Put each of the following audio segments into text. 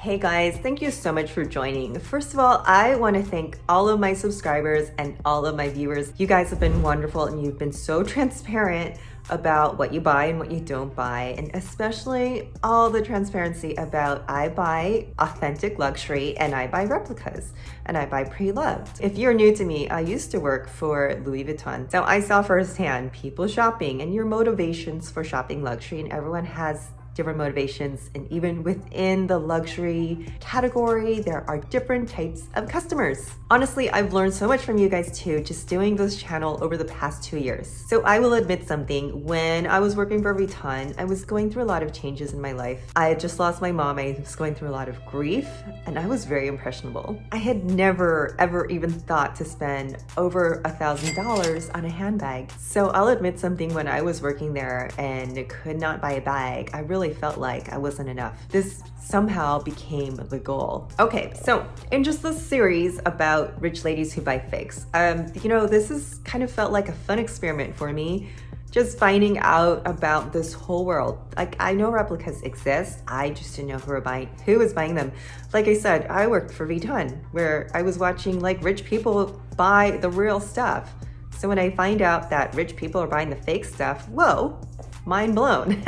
Hey guys, thank you so much for joining. First of all, I want to thank all of my subscribers and all of my viewers. You guys have been wonderful and you've been so transparent about what you buy and what you don't buy, and especially all the transparency about I buy authentic luxury and I buy replicas and I buy pre-loved. If you're new to me, I used to work for Louis Vuitton, so I saw firsthand people shopping and your motivations for shopping luxury, and everyone has different motivations, and even within the luxury category, there are different types of customers. Honestly, I've learned so much from you guys too, just doing this channel over the past 2 years. So I will admit something, when I was working for Vuitton, I was going through a lot of changes in my life. I had just lost my mom, I was going through a lot of grief, and I was very impressionable. I had never, ever even thought to spend over $1,000 on a handbag. So I'll admit something, when I was working there and could not buy a bag, I really felt like I wasn't enough. This somehow became the goal. Okay, so in just this series about rich ladies who buy fakes, this has kind of felt like a fun experiment for me, just finding out about this whole world. Like, I know replicas exist, I just didn't know who was buying them. Like I said, I worked for Vuitton, where I was watching like rich people buy the real stuff. So when I find out that rich people are buying the fake stuff, whoa, mind blown.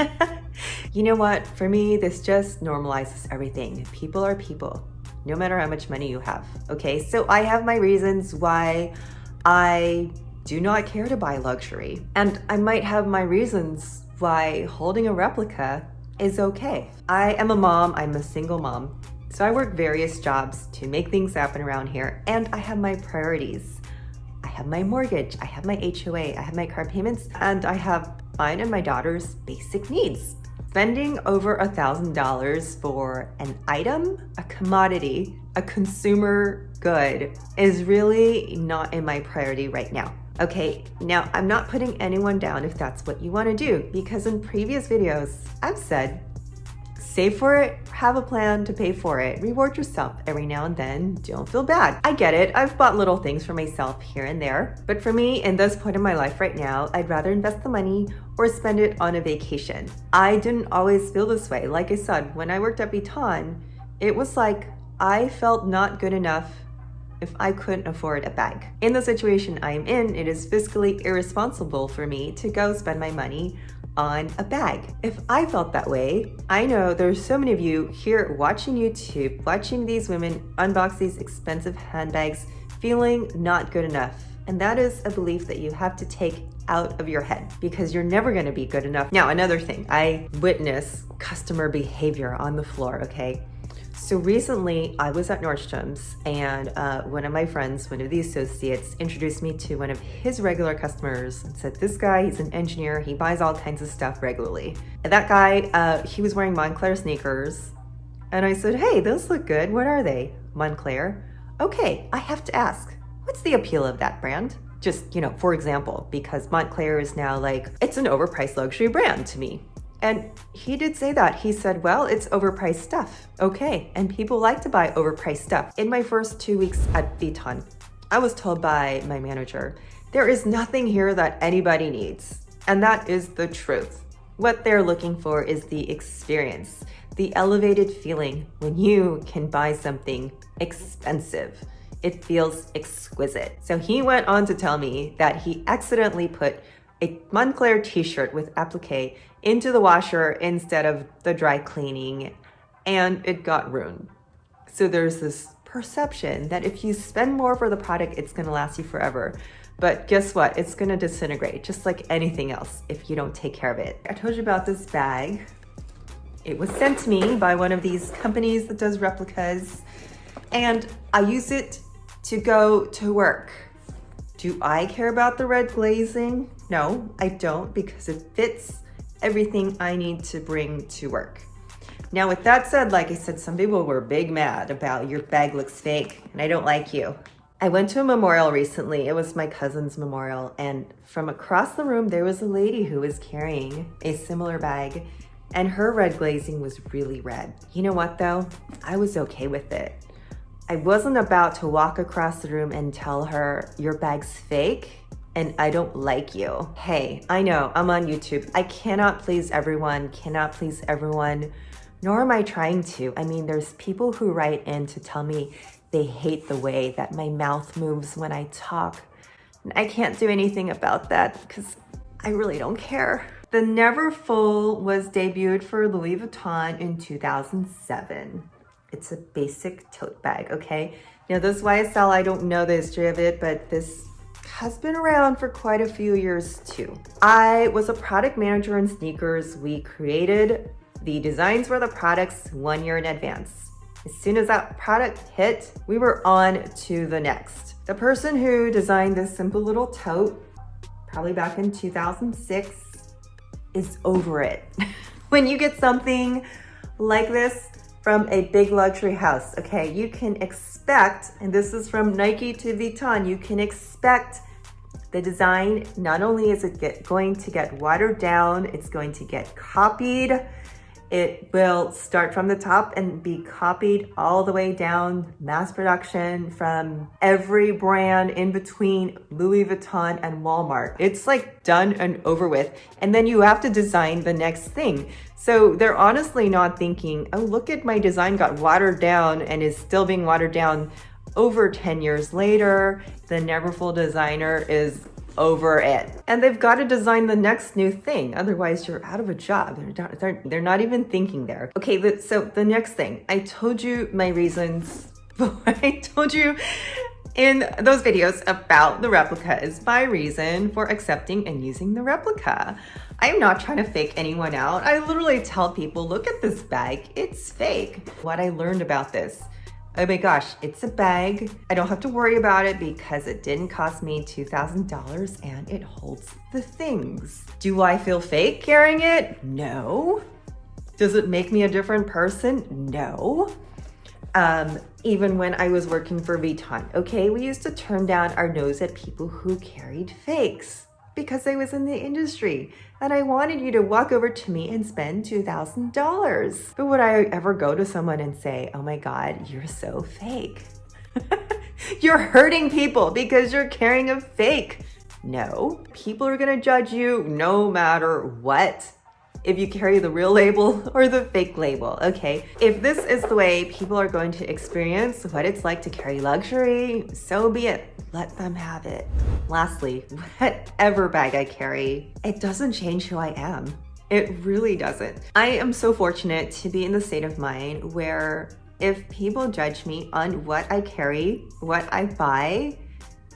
You know what? For me, this just normalizes everything. People are people, no matter how much money you have. Okay, so I have my reasons why I do not care to buy luxury. And I might have my reasons why holding a replica is okay. I am a mom, I'm a single mom. So I work various jobs to make things happen around here, and I have my priorities. I have my mortgage, I have my HOA, I have my car payments, and I have mine and my daughter's basic needs. Spending over $1,000 for an item, a commodity, a consumer good is really not in my priority right now. Okay, now I'm not putting anyone down if that's what you want to do, because in previous videos, I've said, save for it, have a plan to pay for it, reward yourself every now and then, don't feel bad. I get it, I've bought little things for myself here and there, but for me, in this point in my life right now, I'd rather invest the money or spend it on a vacation. I didn't always feel this way. Like I said, when I worked at Vuitton, it was like I felt not good enough if I couldn't afford a bag. In the situation I'm in, it is fiscally irresponsible for me to go spend my money on a bag. If I felt that way, I know there's so many of you here watching YouTube, watching these women unbox these expensive handbags, feeling not good enough. And that is a belief that you have to take out of your head, because you're never going to be good enough. Now, another thing, I witness customer behavior on the floor, okay? So recently I was at Nordstrom's, and one of my friends, one of the associates, introduced me to one of his regular customers and said, this guy, he's an engineer, he buys all kinds of stuff regularly. And that guy, he was wearing Moncler sneakers. And I said, hey, those look good. What are they? Moncler. Okay, I have to ask, what's the appeal of that brand? Just, for example, because Moncler is now like, it's an overpriced luxury brand to me. And he did say that. He said, well, it's overpriced stuff. Okay, and people like to buy overpriced stuff. In my first 2 weeks at Vuitton, I was told by my manager, there is nothing here that anybody needs. And that is the truth. What they're looking for is the experience, the elevated feeling when you can buy something expensive. It feels exquisite. So he went on to tell me that he accidentally put a Moncler t-shirt with applique into the washer instead of the dry cleaning, and it got ruined. So there's this perception that if you spend more for the product, it's gonna last you forever. But guess what? It's gonna disintegrate, just like anything else, if you don't take care of it. I told you about this bag. It was sent to me by one of these companies that does replicas, and I use it to go to work. Do I care about the red glazing? No, I don't, because it fits everything I need to bring to work. Now, with that said, like I said, some people were big mad about your bag looks fake and I don't like you. I went to a memorial recently. It was my cousin's memorial, and from across the room, there was a lady who was carrying a similar bag, and her red glazing was really red. You know what though? I was okay with it. I wasn't about to walk across the room and tell her your bag's fake and I don't like you. Hey, I know I'm on YouTube. I cannot please everyone, nor am I trying to. I mean, there's people who write in to tell me they hate the way that my mouth moves when I talk. And I can't do anything about that because I really don't care. The Neverfull was debuted for Louis Vuitton in 2007. It's a basic tote bag, okay? Now this YSL, I don't know the history of it, but this has been around for quite a few years too. I was a product manager in sneakers. We created the designs for the products 1 year in advance. As soon as that product hit, we were on to the next. The person who designed this simple little tote, probably back in 2006, is over it. When you get something like this from a big luxury house, okay, you can expect, and this is from Nike to Vuitton, you can expect the design, not only is it going to get watered down, it's going to get copied. It will start from the top and be copied all the way down, mass production from every brand in between Louis Vuitton and Walmart. It's like done and over with. And then you have to design the next thing. So they're honestly not thinking, oh, look at my design got watered down and is still being watered down over 10 years later. The Neverfull designer is over it. And they've got to design the next new thing. Otherwise you're out of a job. They're not even thinking there. Okay, so the next thing, I told you my reasons. I told you in those videos about the replica is my reason for accepting and using the replica. I'm not trying to fake anyone out. I literally tell people, look at this bag, it's fake. What I learned about this, oh my gosh, it's a bag. I don't have to worry about it because it didn't cost me $2,000 and it holds the things. Do I feel fake carrying it? No. Does it make me a different person? No. Even when I was working for Vuitton, okay, we used to turn down our nose at people who carried fakes because I was in the industry and I wanted you to walk over to me and spend $2,000. But would I ever go to someone and say, oh my God, you're so fake? You're hurting people because you're carrying a fake. No, people are gonna judge you no matter what. If you carry the real label or the fake label, okay? If this is the way people are going to experience what it's like to carry luxury, so be it. Let them have it. Lastly, whatever bag I carry, it doesn't change who I am. It really doesn't. I am so fortunate to be in the state of mind where if people judge me on what I carry, what I buy,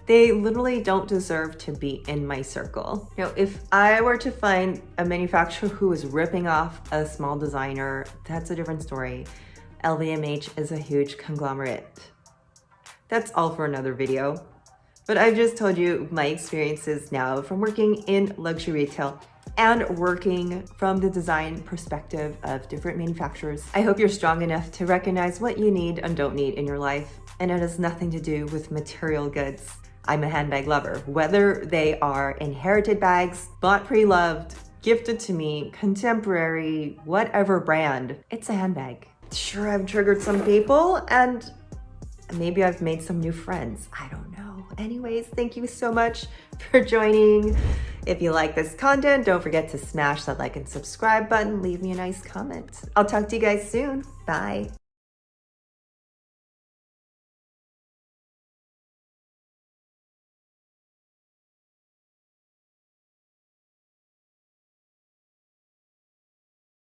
they literally don't deserve to be in my circle. You know, if I were to find a manufacturer who is ripping off a small designer, that's a different story. LVMH is a huge conglomerate. That's all for another video. But I've just told you my experiences now from working in luxury retail and working from the design perspective of different manufacturers. I hope you're strong enough to recognize what you need and don't need in your life. And it has nothing to do with material goods. I'm a handbag lover, whether they are inherited bags, bought pre-loved, gifted to me, contemporary, whatever brand, it's a handbag. Sure, I've triggered some people and maybe I've made some new friends. I don't know. Anyways, thank you so much for joining. If you like this content, don't forget to smash that like and subscribe button. Leave me a nice comment. I'll talk to you guys soon. Bye.